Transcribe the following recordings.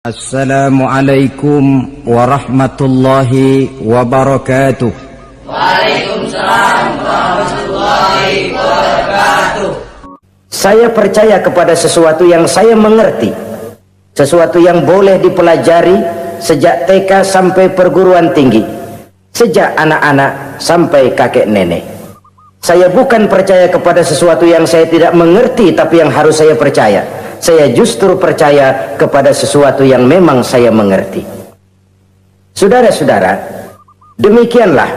Assalamualaikum warahmatullahi wabarakatuh. Waalaikumsalam warahmatullahi wabarakatuh. Saya percaya kepada sesuatu yang saya mengerti, sesuatu yang boleh dipelajari sejak TK sampai perguruan tinggi, sejak anak-anak sampai kakek nenek. Saya bukan percaya kepada sesuatu yang saya tidak mengerti tapi yang harus saya percaya. Saya justru percaya kepada sesuatu yang memang saya mengerti. Saudara-saudara, demikianlah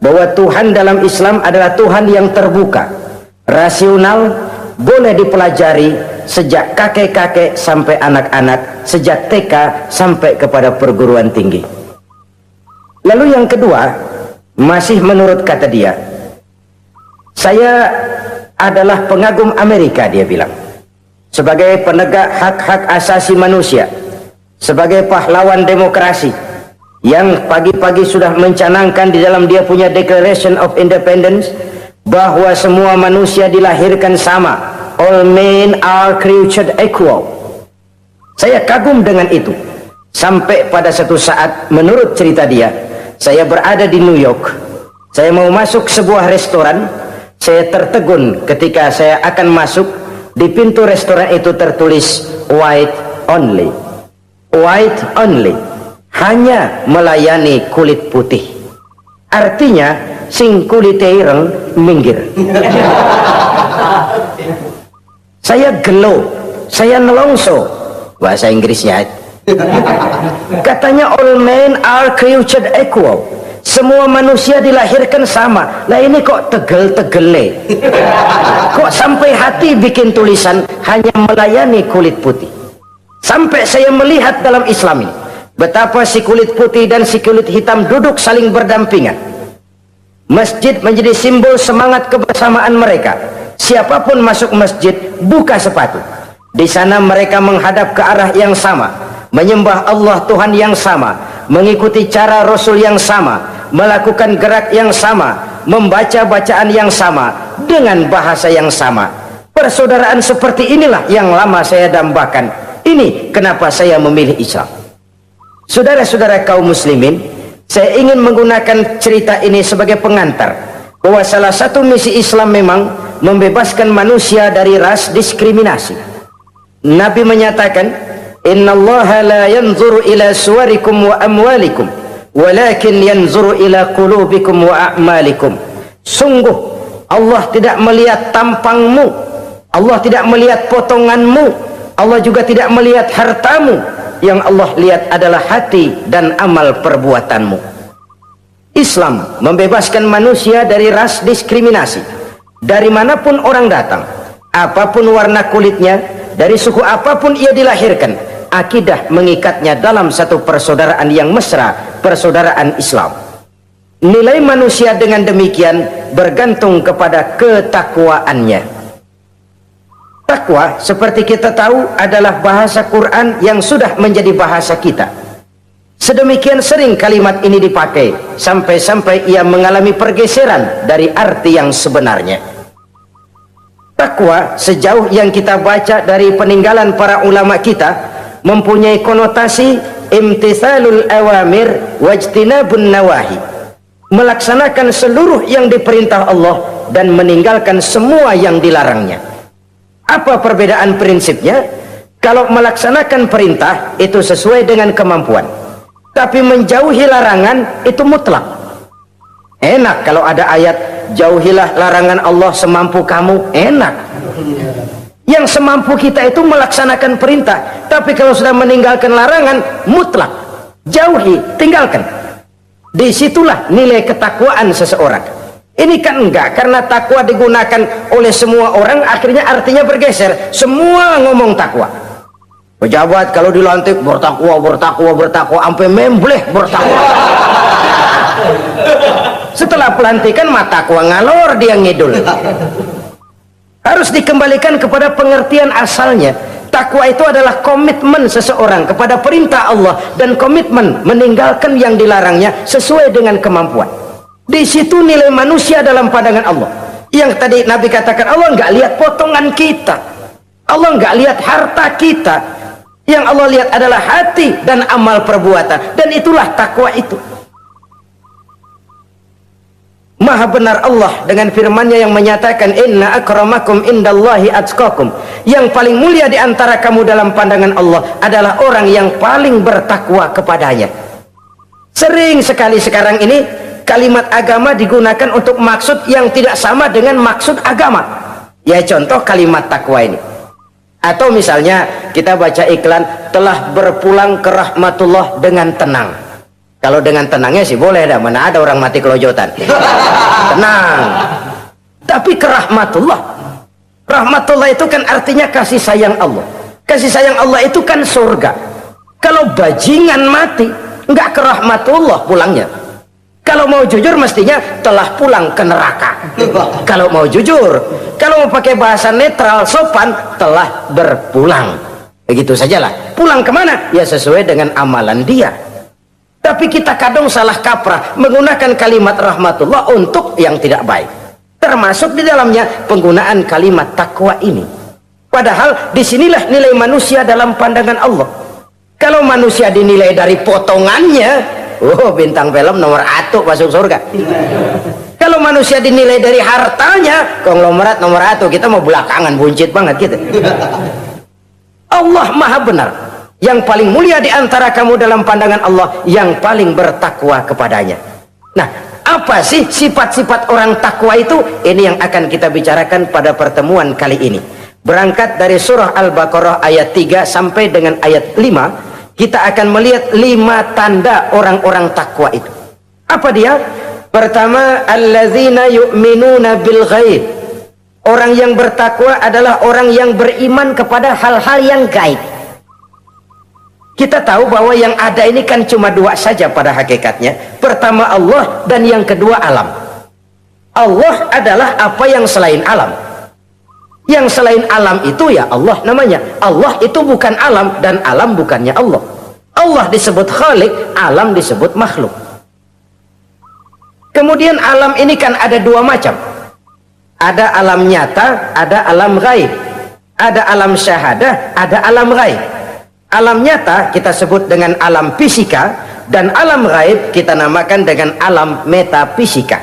bahwa Tuhan dalam Islam adalah Tuhan yang terbuka, rasional, boleh dipelajari sejak kakek-kakek sampai anak-anak, sejak TK sampai kepada perguruan tinggi. Lalu yang kedua, masih menurut kata dia, saya adalah pengagum Amerika, dia bilang. Sebagai penegak hak-hak asasi manusia, sebagai pahlawan demokrasi yang pagi-pagi sudah mencanangkan di dalam dia punya Declaration of Independence bahwa semua manusia dilahirkan sama, all men are created equal. Saya kagum dengan itu sampai pada satu saat, menurut cerita dia, saya berada di New York, saya mau masuk sebuah restoran, saya tertegun ketika saya akan masuk. Di pintu restoran itu tertulis white only, white only, hanya melayani kulit putih. Artinya sing kulite ireng minggir. Saya gelo, saya nelongso, bahasa Inggrisnya. Katanya all men are created equal, semua manusia dilahirkan sama. Lah ini kok tegel-tegele, kok sampai hati bikin tulisan hanya melayani kulit putih. Sampai saya melihat dalam Islam ini betapa si kulit putih dan si kulit hitam duduk saling berdampingan. Masjid menjadi simbol semangat kebersamaan mereka. Siapapun masuk masjid buka sepatu, di sana mereka menghadap ke arah yang sama, menyembah Allah Tuhan yang sama, mengikuti cara Rasul yang sama, melakukan gerak yang sama, membaca bacaan yang sama, dengan bahasa yang sama. Persaudaraan seperti inilah yang lama saya dambakan. Ini kenapa saya memilih Islam. Saudara-saudara kaum muslimin, saya ingin menggunakan cerita ini sebagai pengantar bahwa salah satu misi Islam memang membebaskan manusia dari ras diskriminasi. Nabi menyatakan, innallaha la yanzuru ila suwarikum wa amwalikum walakin yanzuru ila qulubikum wa a'malikum. Sungguh Allah tidak melihat tampangmu, Allah tidak melihat potonganmu, Allah juga tidak melihat hartamu. Yang Allah lihat adalah hati dan amal perbuatanmu. Islam membebaskan manusia dari ras diskriminasi. Dari manapun orang datang, apapun warna kulitnya, dari suku apapun ia dilahirkan, akidah mengikatnya dalam satu persaudaraan yang mesra, persaudaraan Islam. Nilai manusia dengan demikian bergantung kepada ketakwaannya. Takwa, seperti kita tahu, adalah bahasa Quran yang sudah menjadi bahasa kita. Sedemikian sering kalimat ini dipakai sampai-sampai ia mengalami pergeseran dari arti yang sebenarnya. Takwa, sejauh yang kita baca dari peninggalan para ulama kita, mempunyai konotasi imtithalul awamir wajtinabun nawahi, melaksanakan seluruh yang diperintah Allah dan meninggalkan semua yang dilarangnya. Apa perbedaan prinsipnya? Kalau melaksanakan perintah itu sesuai dengan kemampuan, tapi menjauhi larangan itu mutlak. Enak kalau ada ayat jauhilah larangan Allah semampu kamu, enak. Yang semampu kita itu melaksanakan perintah, tapi kalau sudah meninggalkan larangan, mutlak, jauhi, tinggalkan. Disitulah nilai ketakwaan seseorang. Ini kan enggak, karena takwa digunakan oleh semua orang, akhirnya artinya bergeser, semua ngomong takwa. Pejabat kalau dilantik bertakwa, bertakwa, bertakwa, sampai membleh bertakwa. Setelah pelantikan mata takwa ngalor, dia ngidul. Harus dikembalikan kepada pengertian asalnya. Takwa itu adalah komitmen seseorang kepada perintah Allah dan komitmen meninggalkan yang dilarangnya sesuai dengan kemampuan. Di situ nilai manusia dalam pandangan Allah. Yang tadi Nabi katakan, Allah nggak lihat potongan kita, Allah nggak lihat harta kita, Yang Allah lihat adalah hati dan amal perbuatan, dan itulah takwa itu. Maha benar Allah dengan firman-Nya yang menyatakan, inna akramakum indallahi atqakum. Yang paling mulia di antara kamu dalam pandangan Allah adalah orang yang paling bertakwa kepadanya. Sering sekali sekarang ini kalimat agama digunakan untuk maksud yang tidak sama dengan maksud agama. Ya, contoh kalimat takwa ini. Atau misalnya kita baca iklan, telah berpulang ke rahmatullah dengan tenang. Kalau dengan tenangnya sih boleh dah, mana ada orang mati kelojotan. Tenang. Tapi ke rahmatullah. Rahmatullah itu kan artinya kasih sayang Allah. Kasih sayang Allah itu kan surga. Kalau bajingan mati, enggak ke rahmatullah pulangnya. Kalau mau jujur mestinya telah pulang ke neraka. Kalau mau jujur, kalau mau pakai bahasa netral sopan, telah berpulang. Begitu sajalah. Pulang kemana? Ya sesuai dengan amalan dia. Tapi kita kadang salah kaprah menggunakan kalimat rahmatullah untuk yang tidak baik. Termasuk di dalamnya penggunaan kalimat takwa ini. Padahal disinilah nilai manusia dalam pandangan Allah. Kalau manusia dinilai dari potongannya, oh bintang film nomor 1 masuk surga. Kalau manusia dinilai dari hartanya, konglomerat nomor 1, kita mau belakangan, buncit banget gitu. Allah maha benar. Yang paling mulia di antara kamu dalam pandangan Allah, yang paling bertakwa kepadanya. Nah, apa sih sifat-sifat orang takwa itu? Ini yang akan kita bicarakan pada pertemuan kali ini. Berangkat dari surah Al-Baqarah ayat 3 sampai dengan ayat 5, kita akan melihat 5 tanda orang-orang takwa itu. Apa dia? Pertama, allazina yu'minuna bil ghaib. Orang yang bertakwa adalah orang yang beriman kepada hal-hal yang gaib. Kita tahu bahwa yang ada ini kan cuma 2 saja pada hakikatnya. Pertama Allah, dan yang kedua alam. Allah adalah apa yang selain alam. Yang selain alam itu ya Allah namanya. Allah itu bukan alam, dan alam bukannya Allah. Allah disebut Khalik, alam disebut makhluk. Kemudian alam ini kan ada 2 macam. Ada alam nyata, ada alam gaib. Ada alam syahadah, ada alam gaib. Alam nyata kita sebut dengan alam fisika, dan alam gaib kita namakan dengan alam metafisika.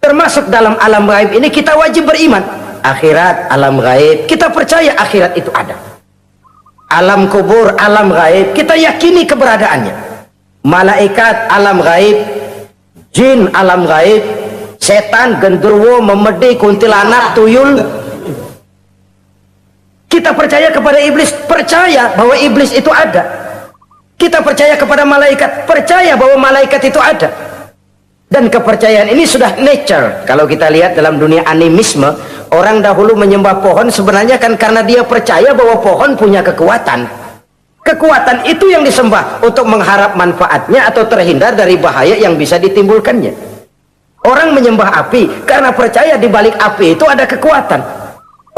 Termasuk dalam alam gaib ini kita wajib beriman. Akhirat, alam gaib, kita percaya akhirat itu ada. Alam kubur, alam gaib, kita yakini keberadaannya. Malaikat, alam gaib. Jin, alam gaib. Setan, genderuwo, memedi, kuntilanak, tuyul. Kita percaya kepada iblis, percaya bahwa iblis itu ada. Kita percaya kepada malaikat, percaya bahwa malaikat itu ada. Dan kepercayaan ini sudah nature. Kalau kita lihat dalam dunia animisme, orang dahulu menyembah pohon sebenarnya kan karena dia percaya bahwa pohon punya kekuatan. Kekuatan itu yang disembah untuk mengharap manfaatnya atau terhindar dari bahaya yang bisa ditimbulkannya. Orang menyembah api karena percaya di balik api itu ada kekuatan.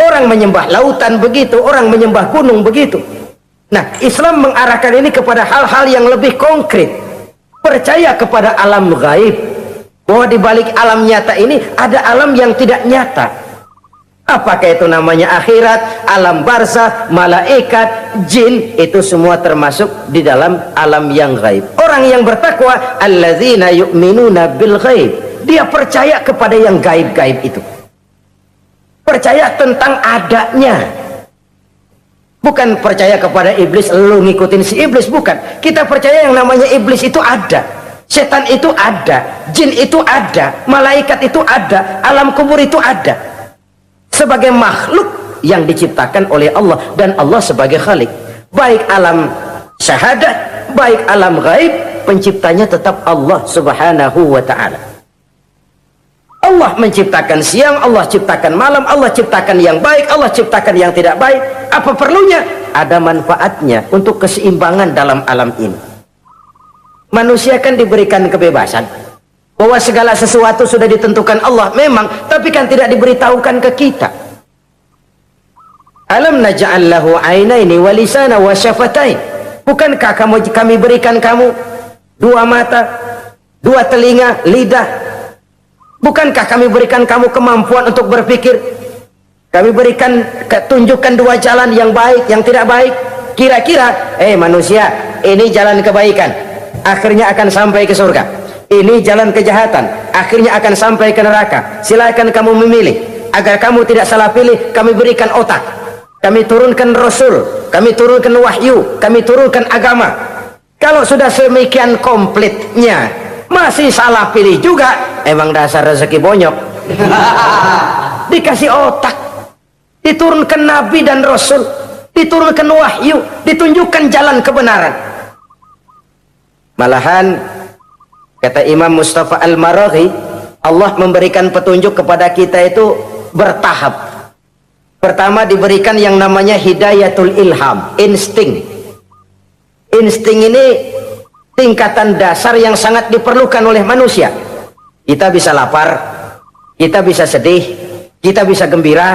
Orang menyembah lautan begitu, orang menyembah gunung begitu. Nah, Islam mengarahkan ini kepada hal-hal yang lebih konkret. Percaya kepada alam gaib, bahwa di balik alam nyata ini ada alam yang tidak nyata. Apakah itu namanya akhirat, alam barzah, malaikat, jin, itu semua termasuk di dalam alam yang gaib. Orang yang bertakwa, allazina yu'minuna bil ghaib. Dia percaya kepada yang gaib-gaib itu. Percaya tentang adanya. Bukan percaya kepada iblis, lu ngikutin si iblis, bukan. Kita percaya yang namanya iblis itu ada, setan itu ada, jin itu ada, malaikat itu ada, alam kubur itu ada. Sebagai makhluk yang diciptakan oleh Allah, dan Allah sebagai Khalik. Baik alam syahadat, baik alam gaib, penciptanya tetap Allah subhanahu wa ta'ala. Allah menciptakan siang, Allah ciptakan malam, Allah ciptakan yang baik, Allah ciptakan yang tidak baik. Apa perlunya? Ada manfaatnya untuk keseimbangan dalam alam ini. Manusia kan diberikan kebebasan bahwa segala sesuatu sudah ditentukan Allah memang, tapi kan tidak diberitahukan ke kita. Alam naj'al lahu 'ainaini wa lisana wa syafatain. Bukankah kami berikan kamu 2 mata, 2 telinga, lidah? Bukankah kami berikan kamu kemampuan untuk berpikir? Kami berikan tunjukkan 2 jalan, yang baik, yang tidak baik. Kira-kira, manusia, ini jalan kebaikan, akhirnya akan sampai ke surga. Ini jalan kejahatan, akhirnya akan sampai ke neraka. Silakan kamu memilih. Agar kamu tidak salah pilih, kami berikan otak. Kami turunkan Rasul, kami turunkan wahyu, kami turunkan agama. Kalau sudah semikian komplitnya, masih salah pilih juga, emang dasar rezeki bonyok. Dikasih otak, diturunkan Nabi dan Rasul, diturunkan wahyu, ditunjukkan jalan kebenaran. Malahan kata Imam Mustafa Al-Maraghi, Allah memberikan petunjuk kepada kita itu bertahap. Pertama diberikan yang namanya hidayatul ilham, insting. Insting ini tingkatan dasar yang sangat diperlukan oleh manusia. Kita bisa lapar, kita bisa sedih, kita bisa gembira,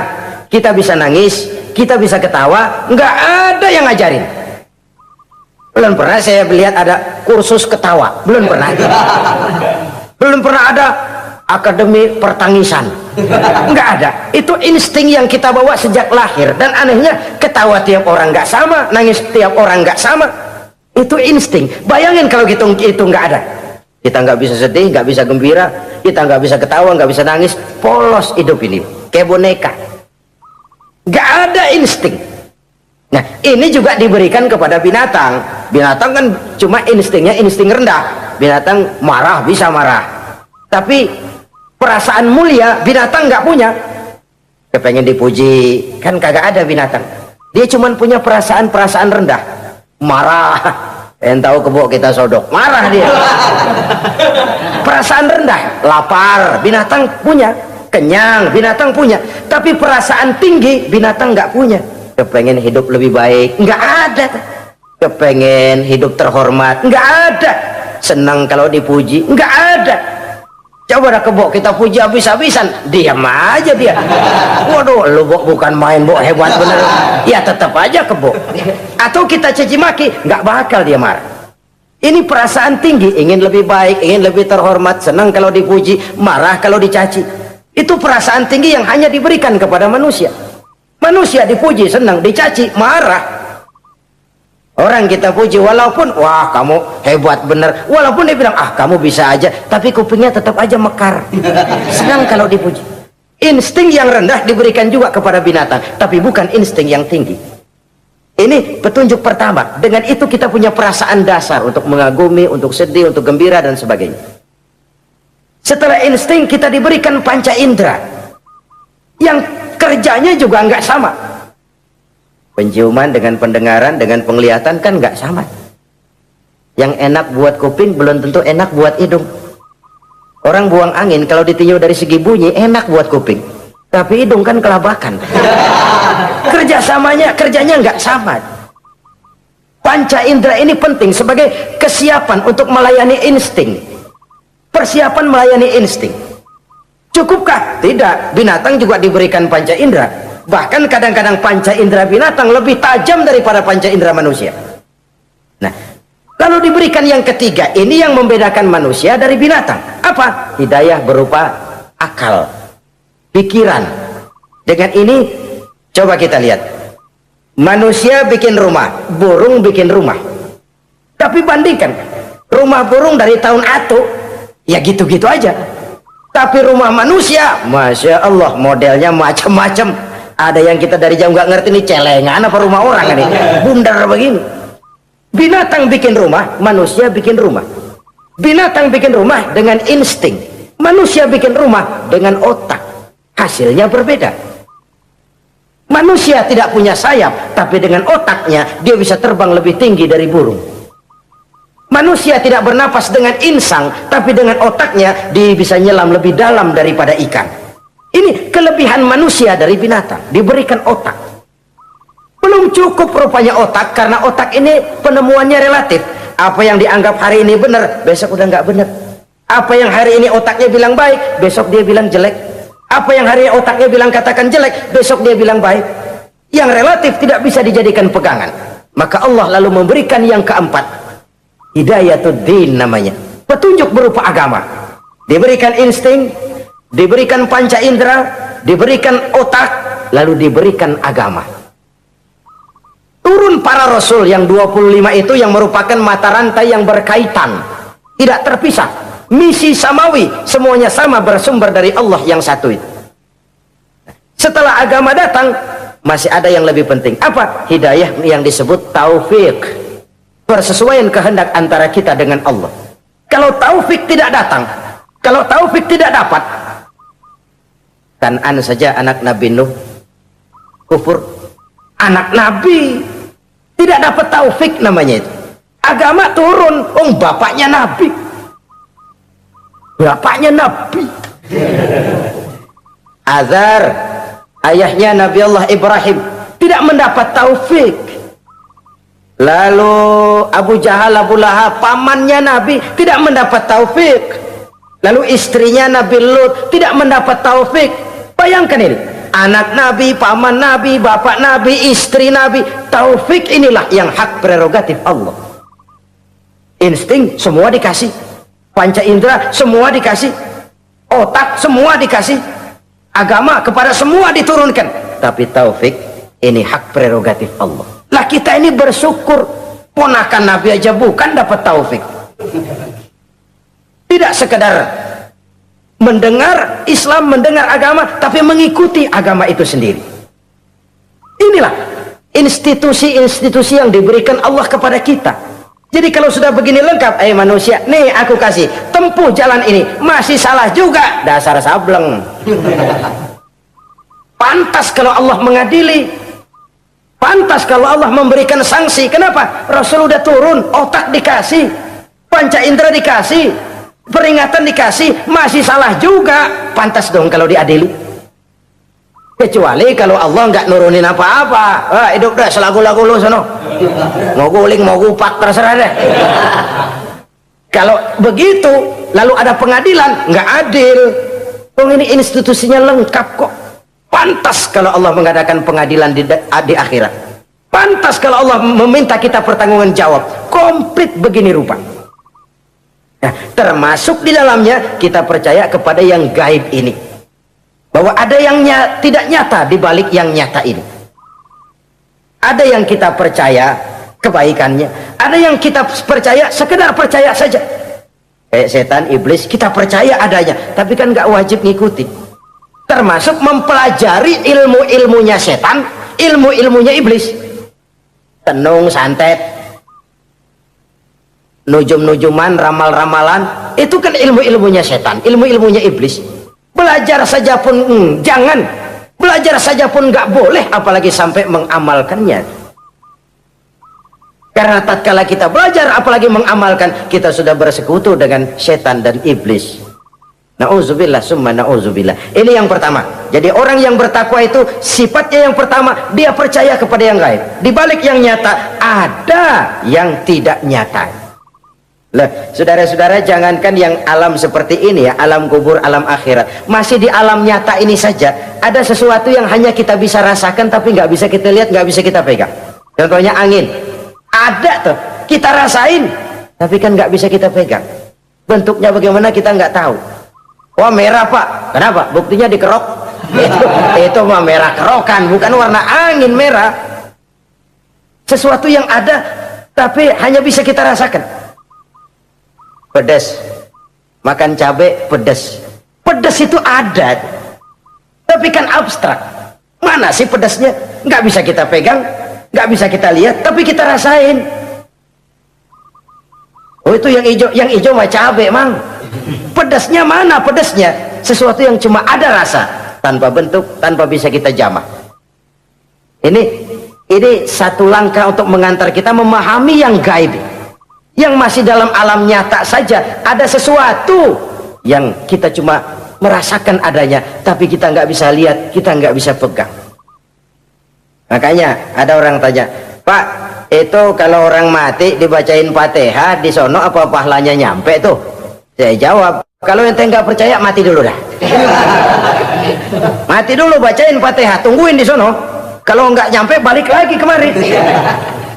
kita bisa nangis, kita bisa ketawa. Nggak ada yang ngajarin. Belum pernah saya melihat ada kursus ketawa, belum pernah. Belum pernah ada akademi pertangisan, nggak ada. Itu insting yang kita bawa sejak lahir. Dan anehnya ketawa tiap orang nggak sama, nangis tiap orang nggak sama. Itu insting. Bayangin kalau itu nggak ada, kita nggak bisa sedih, nggak bisa gembira, kita nggak bisa ketawa, nggak bisa nangis, polos hidup ini kayak boneka, nggak ada insting. Nah, ini juga diberikan kepada binatang. Binatang kan cuma instingnya insting rendah. Binatang marah bisa marah, tapi perasaan mulia binatang nggak punya. Kepengen dipuji kan kagak ada binatang. Dia cuma punya perasaan rendah. Marah, tahu kebo kita sodok, marah dia. Perasaan rendah, lapar binatang punya, kenyang binatang punya, tapi perasaan tinggi binatang nggak punya. Kepengen hidup lebih baik, nggak ada. Kepengen hidup terhormat, nggak ada. Senang kalau dipuji, nggak ada. Coba dah kebo kita puji habis-habisan, diam aja dia. Waduh, lu bukan main, hebat bener. Ya tetap aja kebo. Atau kita caci maki, nggak bakal dia marah. Ini perasaan tinggi, ingin lebih baik, ingin lebih terhormat, senang kalau dipuji, marah kalau dicaci. Itu perasaan tinggi yang hanya diberikan kepada manusia. Manusia dipuji senang, dicaci marah. Orang kita puji walaupun wah kamu hebat bener, walaupun dia bilang ah kamu bisa aja, tapi kupingnya tetap aja mekar. Senang kalau dipuji. Insting yang rendah diberikan juga kepada binatang, tapi bukan insting yang tinggi. Ini petunjuk pertama. Dengan itu kita punya perasaan dasar untuk mengagumi, untuk sedih, untuk gembira dan sebagainya. Setelah insting kita diberikan panca indera yang kerjanya juga nggak sama. Penciuman dengan pendengaran dengan penglihatan kan nggak sama. Yang enak buat kuping belum tentu enak buat hidung. Orang buang angin kalau ditinjau dari segi bunyi enak buat kuping, tapi hidung kan kelabakan. Kerjanya nggak sama. Panca indera ini penting sebagai kesiapan untuk melayani insting. Persiapan melayani insting. Cukupkah? Tidak. Binatang juga diberikan panca indera. Bahkan kadang-kadang panca indera binatang lebih tajam daripada panca indera manusia. Nah, lalu diberikan yang ketiga, ini yang membedakan manusia dari binatang. Apa? Hidayah berupa akal, pikiran. Dengan ini, coba kita lihat. Manusia bikin rumah, burung bikin rumah. Tapi bandingkan, rumah burung dari tahun atu, ya gitu-gitu aja. Tapi rumah manusia, Masya Allah, modelnya macam-macam. Ada yang kita dari jauh nggak ngerti ini celengan apa rumah orang ini, bundar begini. Binatang bikin rumah, manusia bikin rumah. Binatang bikin rumah dengan insting, manusia bikin rumah dengan otak. Hasilnya berbeda. Manusia tidak punya sayap, tapi dengan otaknya dia bisa terbang lebih tinggi dari burung. Manusia tidak bernapas dengan insang, tapi dengan otaknya dia bisa nyelam lebih dalam daripada ikan. Ini kelebihan manusia dari binatang, diberikan otak. Belum cukup rupanya otak, karena otak ini penemuannya relatif. Apa yang dianggap hari ini benar, besok udah nggak benar. Apa yang hari ini otaknya bilang baik, besok dia bilang jelek. Apa yang hari ini otaknya bilang katakan jelek, besok dia bilang baik. Yang relatif tidak bisa dijadikan pegangan. Maka Allah lalu memberikan yang keempat, Hidayatuddin namanya, petunjuk berupa agama. Diberikan insting, diberikan panca indera, diberikan otak, lalu diberikan agama. turun para rasul yang 25 itu yang merupakan mata rantai yang berkaitan, tidak terpisah, misi samawi, semuanya sama, bersumber dari Allah yang satu itu. Setelah agama datang, masih ada yang lebih penting. Apa? Hidayah yang disebut taufik, persesuaian kehendak antara kita dengan Allah. Kalau taufik tidak datang, kalau taufik tidak dapat, Kan'an saja anak Nabi Nuh kufur, anak Nabi tidak dapat taufik namanya itu. Agama turun, bapaknya Nabi, Azar, ayahnya Nabi Allah Ibrahim, tidak mendapat taufik. Lalu Abu Jahal, Abu Lahab, pamannya Nabi, tidak mendapat taufik. Lalu istrinya Nabi Lut tidak mendapat taufik. Bayangkan ini, anak Nabi, paman Nabi, bapak Nabi, istri Nabi. Taufik inilah yang hak prerogatif Allah. Insting semua dikasih, panca indera semua dikasih, otak semua dikasih, agama kepada semua diturunkan, tapi taufik ini hak prerogatif Allah. Lah kita ini bersyukur, ponakan Nabi aja bukan dapat taufik. Tidak sekedar mendengar Islam, mendengar agama, tapi mengikuti agama itu sendiri. Inilah institusi-institusi yang diberikan Allah kepada kita. Jadi kalau sudah begini lengkap, manusia, nih aku kasih, tempuh jalan ini, masih salah juga, dasar sableng. Pantas kalau Allah mengadili, pantas kalau Allah memberikan sanksi. Kenapa? Rasul udah turun, otak dikasih, panca indera dikasih, peringatan dikasih, masih salah juga, pantas dong kalau diadili. Kecuali kalau Allah nggak nurunin apa-apa, hidup dah selagu-lagu lu sono, mau guling mau gupak terserah deh. Kalau begitu lalu ada pengadilan, nggak adil. Ini institusinya lengkap kok. Pantas kalau Allah mengadakan pengadilan di akhirat. Pantas kalau Allah meminta kita pertanggungan jawab. Komplit begini rupa. Nah, termasuk di dalamnya kita percaya kepada yang gaib ini. Bahwa ada yang tidak nyata di balik yang nyata ini. Ada yang kita percaya kebaikannya, ada yang kita percaya sekedar percaya saja. Kayak setan, iblis, kita percaya adanya, tapi kan nggak wajib ngikuti. Termasuk mempelajari ilmu-ilmunya setan, ilmu-ilmunya iblis. Tenung, santet, nujum-nujuman, ramal-ramalan, itu kan ilmu-ilmunya setan, ilmu-ilmunya iblis. Belajar saja pun jangan, belajar saja pun nggak boleh, apalagi sampai mengamalkannya. Karena tatkala kita belajar apalagi mengamalkan, kita sudah bersekutu dengan setan dan iblis. Na'udzubillah summa na'udzubillah. Ini yang pertama. Jadi orang yang bertakwa itu sifatnya yang pertama, dia percaya kepada yang gaib. Di balik yang nyata ada yang tidak nyata. Lah, saudara-saudara, jangankan yang alam seperti ini ya, alam kubur, alam akhirat, masih di alam nyata ini saja ada sesuatu yang hanya kita bisa rasakan tapi nggak bisa kita lihat, nggak bisa kita pegang. Contohnya angin, ada tuh kita rasain tapi kan nggak bisa kita pegang. Bentuknya bagaimana kita nggak tahu. Wah, merah pak, kenapa? Buktinya dikerok. Itu mah merah kerokan, bukan warna angin merah. Sesuatu yang ada tapi hanya bisa kita rasakan. Pedas, makan cabai pedas, pedas itu ada tapi kan abstrak. Mana sih pedasnya? Nggak bisa kita pegang, nggak bisa kita lihat, tapi kita rasain. Oh, itu yang hijau mah cabai mang. Pedasnya mana? Pedasnya sesuatu yang cuma ada rasa, tanpa bentuk, tanpa bisa kita jamah. Ini satu langkah untuk mengantar kita memahami yang gaib, yang masih dalam alam nyata saja. Ada sesuatu yang kita cuma merasakan adanya, tapi kita nggak bisa lihat, kita nggak bisa pegang. Makanya ada orang tanya, Pak, itu kalau orang mati dibacain Fatihah di sono apa pahalanya nyampe tuh? Saya jawab, kalau ente nggak percaya mati dulu dah. Mati dulu, bacain Fatihah, tungguin di sono. Kalau nggak nyampe balik lagi kemari.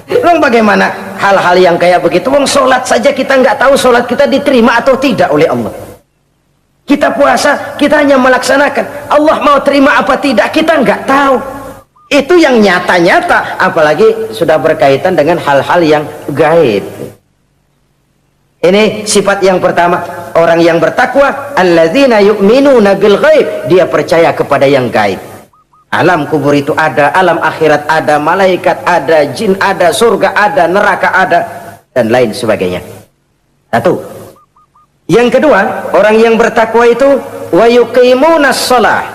Long bagaimana hal-hal yang kayak begitu? Wong sholat saja kita nggak tahu sholat kita diterima atau tidak oleh Allah. Kita puasa, kita hanya melaksanakan. Allah mau terima apa tidak kita nggak tahu. Itu yang nyata-nyata, apalagi sudah berkaitan dengan hal-hal yang gaib. Ini sifat yang pertama, orang yang bertakwa, alladzina yu'minuna bil ghaib, dia percaya kepada yang gaib. Alam kubur itu ada, alam akhirat ada, malaikat ada, jin ada, surga ada, neraka ada, dan lain sebagainya. Satu. Yang kedua, orang yang bertakwa itu wa yuqimunas shalah.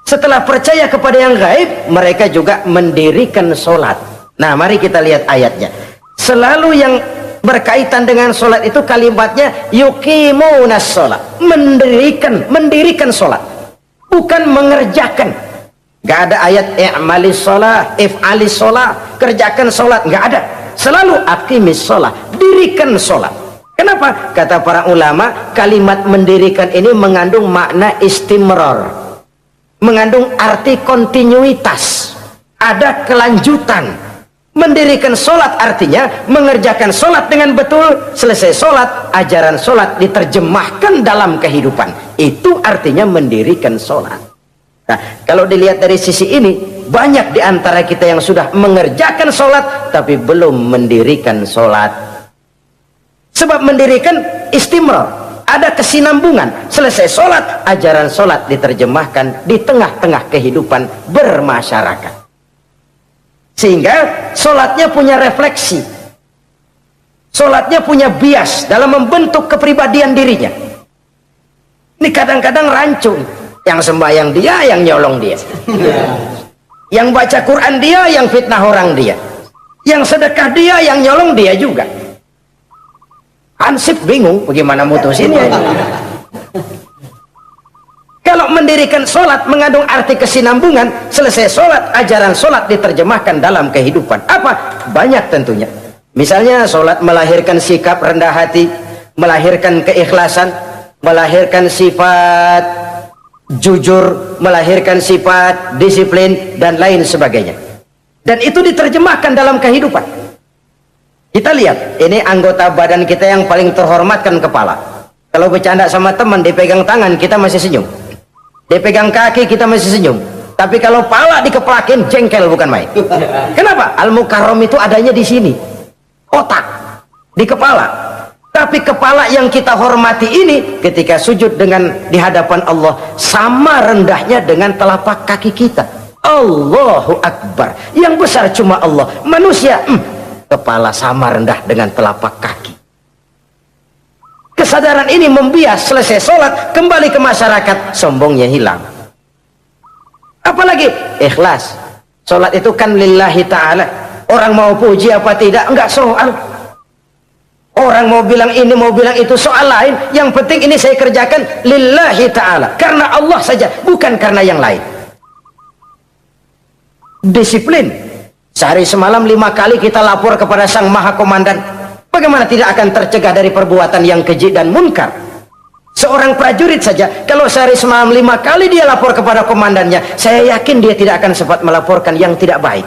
Setelah percaya kepada yang gaib, mereka juga mendirikan solat. Nah, mari kita lihat ayatnya. Selalu yang berkaitan dengan solat itu kalimatnya yuqimunas shalah, mendirikan solat, bukan mengerjakan. Gak ada ayat i'malis shalah, if'alis shalah, kerjakan solat, gak ada. Selalu aqimis shalah, dirikan solat. Kenapa? Kata para ulama, kalimat mendirikan ini mengandung makna istimrar, mengandung arti kontinuitas, ada kelanjutan. Mendirikan solat artinya mengerjakan solat dengan betul, selesai solat, ajaran solat diterjemahkan dalam kehidupan. Itu artinya mendirikan solat. Nah, kalau dilihat dari sisi ini, banyak di antara kita yang sudah mengerjakan solat tapi belum mendirikan solat. Sebab mendirikan istimrar, ada kesinambungan. Selesai solat, ajaran solat diterjemahkan di tengah-tengah kehidupan bermasyarakat. Sehingga solatnya punya refleksi, solatnya punya bias dalam membentuk kepribadian dirinya. Ini kadang-kadang rancu, yang sembahyang dia, yang nyolong dia, yang baca Quran dia, yang fitnah orang dia, yang sedekah dia, yang nyolong dia juga. Hansip bingung bagaimana mutusinnya. Kalau mendirikan solat mengandung arti kesinambungan, selesai solat, ajaran solat diterjemahkan dalam kehidupan. Apa? Banyak tentunya. Misalnya solat melahirkan sikap rendah hati, melahirkan keikhlasan, melahirkan sifat jujur, melahirkan sifat disiplin, dan lain sebagainya. Dan itu diterjemahkan dalam kehidupan. Kita lihat, ini anggota badan kita yang paling terhormatkan, kepala. Kalau bercanda sama teman, dipegang tangan, kita masih senyum. Dipegang kaki, kita masih senyum. Tapi kalau pala dikeplakin, jengkel bukan main. Kenapa? Al-Mukarram itu adanya di sini, otak, di kepala. Tapi kepala yang kita hormati ini, ketika sujud dengan di hadapan Allah, sama rendahnya dengan telapak kaki kita. Allahu Akbar. Yang besar cuma Allah. Manusia, kepala sama rendah dengan telapak kaki. Kesadaran ini membias, selesai sholat, kembali ke masyarakat, sombongnya hilang. Apalagi ikhlas. Sholat itu kan lillahi ta'ala. Orang mau puji apa tidak, enggak soal. Orang mau bilang ini, mau bilang itu, soal lain. Yang penting ini saya kerjakan lillahi ta'ala, karena Allah saja, bukan karena yang lain. Disiplin. Sehari semalam 5 kali kita lapor kepada Sang Maha Komandan. Bagaimana tidak akan tercegah dari perbuatan yang keji dan munkar? Seorang prajurit saja, kalau sehari semalam 5 kali dia lapor kepada komandannya, saya yakin dia tidak akan sempat melaporkan yang tidak baik.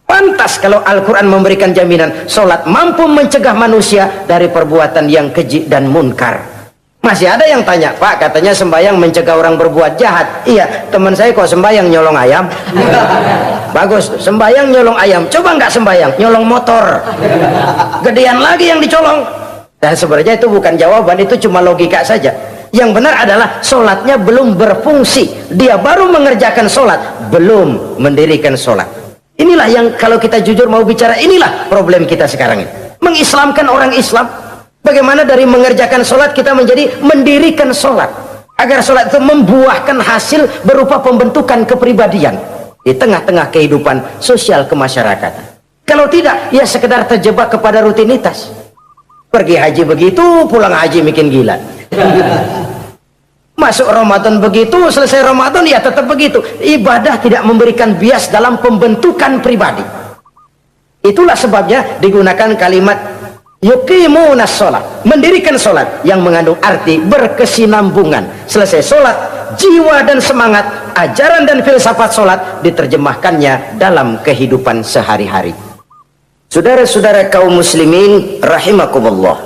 Pantas kalau Al-Quran memberikan jaminan, solat mampu mencegah manusia dari perbuatan yang keji dan munkar. Masih ada yang tanya, Pak, katanya sembahyang mencegah orang berbuat jahat. Iya, teman saya kok sembahyang nyolong ayam. Bagus, sembahyang nyolong ayam. Coba nggak sembahyang, nyolong motor. Gedean lagi yang dicolong. Dan sebenarnya itu bukan jawaban, itu cuma logika saja. Yang benar adalah solatnya belum berfungsi. Dia baru mengerjakan solat, belum mendirikan solat. Inilah yang kalau kita jujur mau bicara, inilah problem kita sekarang ini. Mengislamkan orang Islam. Bagaimana dari mengerjakan solat kita menjadi mendirikan solat, agar solat itu membuahkan hasil berupa pembentukan kepribadian di tengah-tengah kehidupan sosial kemasyarakatan. Kalau tidak, ya sekedar terjebak kepada rutinitas. Pergi haji begitu, pulang haji bikin gila. Masuk Ramadan begitu, selesai Ramadan ya tetap begitu. Ibadah tidak memberikan bias dalam pembentukan pribadi. Itulah sebabnya digunakan kalimat yuqimunas sholat, mendirikan sholat, yang mengandung arti berkesinambungan. Selesai sholat, jiwa dan semangat, ajaran dan filsafat sholat diterjemahkannya dalam kehidupan sehari-hari. Saudara-saudara kaum muslimin rahimakumullah,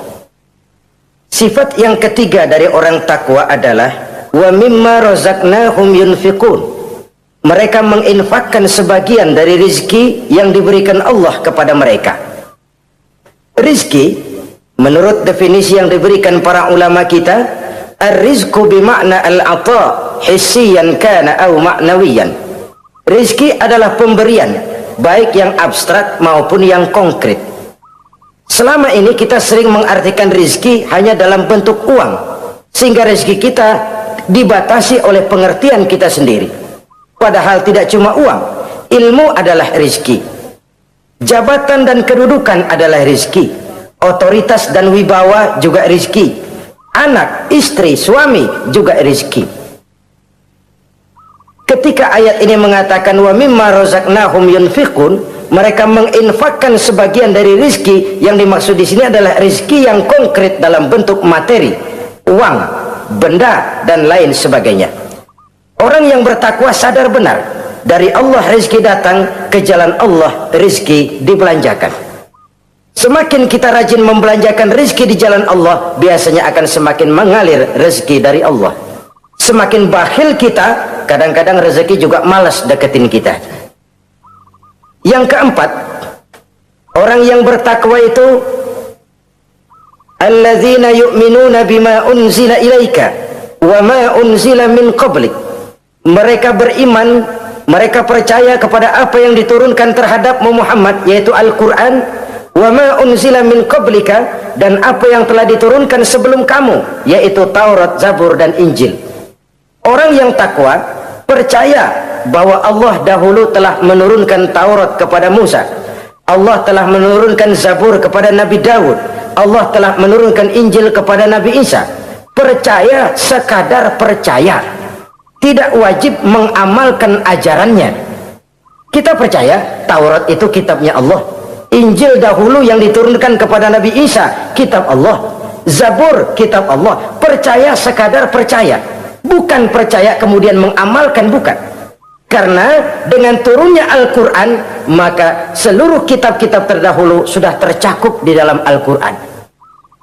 sifat yang ketiga dari orang takwa adalah wa mimma razaqnahum yunfiqun. mereka menginfakkan sebagian dari rizki yang diberikan Allah kepada mereka. Rizki menurut definisi yang diberikan para ulama kita, ar-rizqu bimakna al-ata hissiyan kana aw ma'nawiyan. Rizki adalah pemberian, baik yang abstrak maupun yang konkret. Selama ini kita sering mengartikan rizki hanya dalam bentuk uang, sehingga rizki kita dibatasi oleh pengertian kita sendiri. Padahal tidak cuma uang, ilmu adalah rizki, jabatan dan kedudukan adalah rizki, otoritas dan wibawa juga rizki, anak, istri, suami juga rizki. Ketika ayat ini mengatakan wa mimma razaqnahum yunfiqun, mereka menginfakkan sebagian dari rizki, yang dimaksud di sini adalah rizki yang konkret dalam bentuk materi, uang, benda dan lain sebagainya. Orang yang bertakwa sadar benar, dari Allah rizki datang, ke jalan Allah rizki dibelanjakan. Semakin kita rajin membelanjakan rizki di jalan Allah, biasanya akan semakin mengalir rezeki dari Allah. Semakin bakhil kita, kadang-kadang rezeki juga malas deketin kita. Yang keempat, orang yang bertakwa itu alladzina yu'minuna bima unzila ilaika wa ma unzila min qablik. Mereka beriman, mereka percaya kepada apa yang diturunkan terhadap Muhammad, yaitu Al-Quran, wa ma unzila min qablika, dan apa yang telah diturunkan sebelum kamu, yaitu Taurat, Zabur dan Injil. Orang yang takwa percaya bahwa Allah dahulu telah menurunkan Taurat kepada Musa, Allah telah menurunkan Zabur kepada Nabi Daud, Allah telah menurunkan Injil kepada Nabi Isa. Percaya sekadar percaya, tidak wajib mengamalkan ajarannya. Kita percaya Taurat itu kitabnya Allah, Injil dahulu yang diturunkan kepada Nabi Isa kitab Allah, Zabur kitab Allah. Percaya sekadar percaya, bukan percaya kemudian mengamalkan, bukan. Karena dengan turunnya Al-Quran, maka seluruh kitab-kitab terdahulu sudah tercakup di dalam Al-Quran.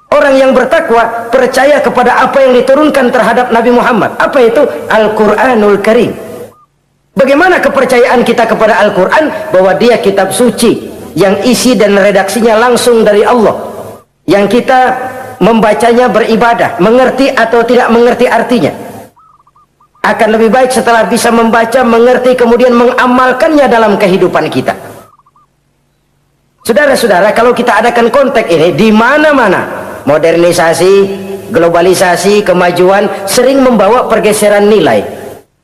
Orang yang bertakwa percaya kepada apa yang diturunkan terhadap Nabi Muhammad. Apa itu? Al-Quranul Karim. Bagaimana kepercayaan kita kepada Al-Quran? Bahwa dia kitab suci yang isi dan redaksinya langsung dari Allah, yang kita membacanya beribadah, mengerti atau tidak mengerti artinya. Akan lebih baik setelah bisa membaca, mengerti, kemudian mengamalkannya dalam kehidupan kita. Saudara-saudara, kalau kita adakan konteks ini di mana-mana, modernisasi, globalisasi, kemajuan sering membawa pergeseran nilai.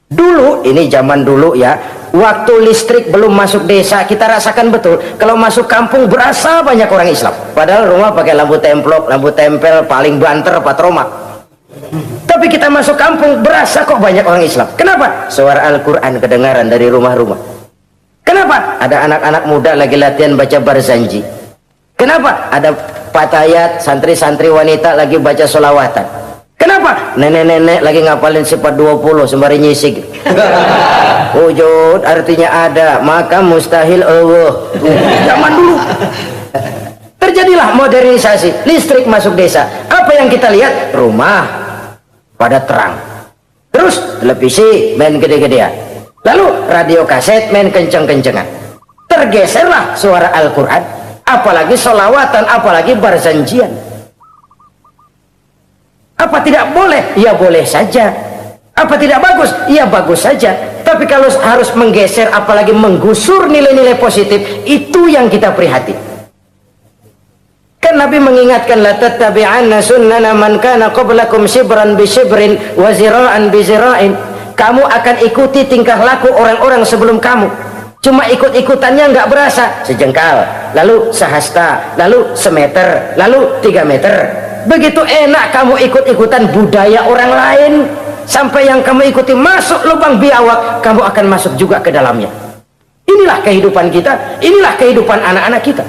Dulu, ini zaman dulu ya, waktu listrik belum masuk desa, kita rasakan betul kalau masuk kampung berasa banyak orang Islam, padahal rumah pakai lampu templok, lampu tempel, paling banter patroma. Tapi kita masuk kampung berasa kok banyak orang Islam. Kenapa? Suara Al-Quran kedengaran dari rumah-rumah. Kenapa? Ada anak-anak muda lagi latihan baca barzanji. Kenapa? Ada patayat, santri-santri wanita lagi baca sholawatan. Kenapa? Nenek-nenek lagi ngapalin sifat 20 sembari nyisik. Wujud artinya ada, maka mustahil Allah. Zaman dulu terjadilah modernisasi, listrik masuk desa. Apa yang kita lihat? Rumah pada terang, terus televisi main gede-gedean, lalu radio kaset main kenceng-kencengan. Tergeserlah suara Al-Quran, apalagi sholawatan, apalagi barzanjian. Apa tidak boleh? Ya boleh saja. Apa tidak bagus? Ya bagus saja. Tapi kalau harus menggeser, apalagi menggusur nilai-nilai positif, itu yang kita prihatin. Kan Nabi mengingatkan, la tattabi'anna sunnana man kana qablakum shibran bi shibrin wa zira'an bi zira'in. Kamu akan ikuti tingkah laku orang-orang sebelum kamu. Cuma ikut-ikutannya nggak berasa, sejengkal, lalu sehasta, lalu semeter, lalu 3 meter. Begitu enak kamu ikut-ikutan budaya orang lain, sampai yang kamu ikuti masuk lubang biawak, kamu akan masuk juga ke dalamnya. Inilah kehidupan kita, inilah kehidupan anak-anak kita.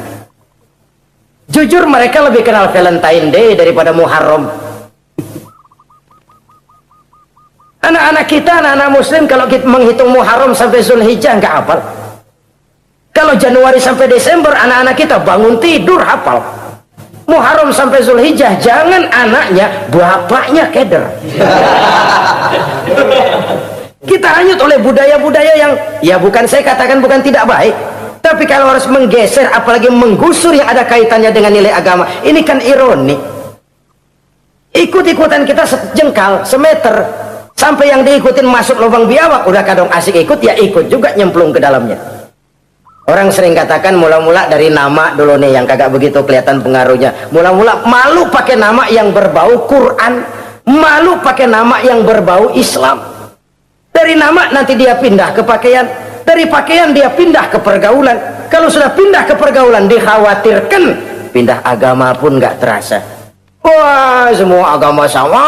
Jujur mereka lebih kenal Valentine Day daripada Muharram. Anak-anak kita, anak-anak muslim, kalau kita menghitung Muharram sampai Zulhijjah nggak hafal. Kalau Januari sampai Desember, anak-anak kita bangun tidur hafal. Muharram sampai Zulhijjah, jangan anaknya, bapaknya keder. Kita hanyut oleh budaya-budaya yang, ya bukan saya katakan bukan tidak baik, tapi kalau harus menggeser apalagi menggusur yang ada kaitannya dengan nilai agama, ini kan ironi. Ikut-ikutan kita sejengkal, semeter, sampai yang diikutin masuk lubang biawak, udah kadang asik ikut, ya ikut juga nyemplung ke dalamnya. Orang sering katakan mula-mula dari nama dulu nih yang kagak begitu kelihatan pengaruhnya. Mula-mula malu pakai nama yang berbau Quran, malu pakai nama yang berbau Islam. Dari nama nanti dia pindah ke pakaian, dari pakaian dia pindah ke pergaulan. Kalau sudah pindah ke pergaulan dikhawatirkan pindah agama pun nggak terasa. Wah, semua agama sama,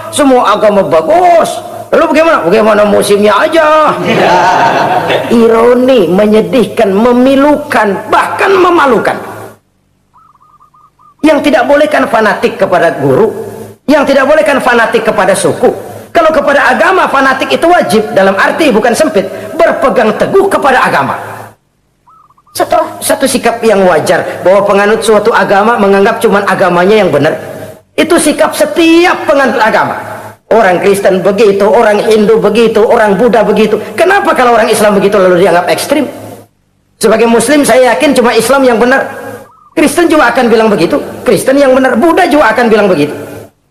semua agama bagus. Lalu bagaimana? Bagaimana musimnya aja. Ironi, menyedihkan, memilukan, bahkan memalukan. Yang tidak boleh kan fanatik kepada guru, yang tidak boleh kan fanatik kepada suku. Kalau kepada agama fanatik itu wajib, dalam arti bukan sempit, berpegang teguh kepada agama. Satu sikap yang wajar, bahwa penganut suatu agama menganggap cuma agamanya yang benar. Itu sikap setiap penganut agama. Orang Kristen begitu, orang Hindu begitu, orang Buddha begitu. Kenapa kalau orang Islam begitu lalu dianggap ekstrim? Sebagai Muslim saya yakin cuma Islam yang benar. Kristen juga akan bilang begitu, Kristen yang benar, Buddha juga akan bilang begitu.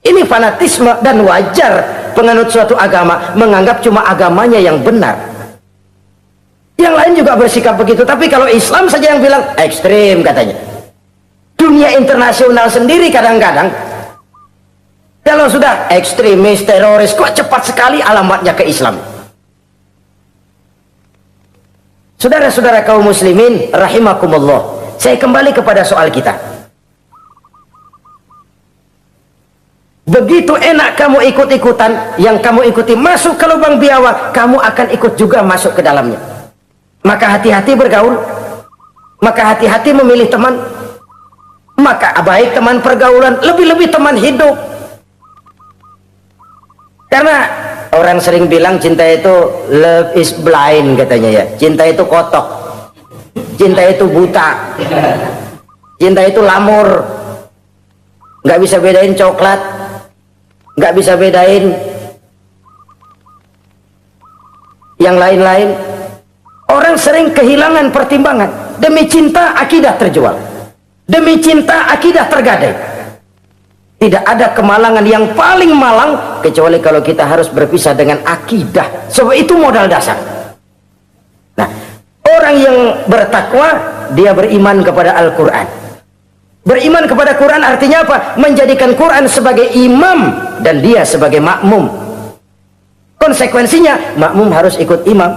Ini fanatisme, dan wajar penganut suatu agama menganggap cuma agamanya yang benar. Yang lain juga bersikap begitu, tapi kalau Islam saja yang bilang ekstrim katanya. Dunia internasional sendiri kadang-kadang kalau sudah ekstremis, teroris, kok cepat sekali alamatnya ke Islam. Saudara-saudara kaum muslimin rahimakumullah, saya kembali kepada soal kita. Begitu enak kamu ikut-ikutan, yang kamu ikuti masuk ke lubang biawak, kamu akan ikut juga masuk ke dalamnya. Maka hati-hati bergaul, maka hati-hati memilih teman, maka baik teman pergaulan, lebih-lebih teman hidup. Karena orang sering bilang cinta itu love is blind katanya ya, cinta itu kotok, cinta itu buta, cinta itu lamur, nggak bisa bedain coklat, nggak bisa bedain yang lain-lain. Orang sering kehilangan pertimbangan. Demi cinta akidah terjual, demi cinta akidah tergadai. Tidak ada kemalangan yang paling malang kecuali kalau kita harus berpisah dengan akidah. Sebab itu modal dasar. Nah, orang yang bertakwa dia beriman kepada Al-Quran. Beriman kepada Quran artinya apa? Menjadikan Quran sebagai imam dan dia sebagai makmum. Konsekuensinya makmum harus ikut imam.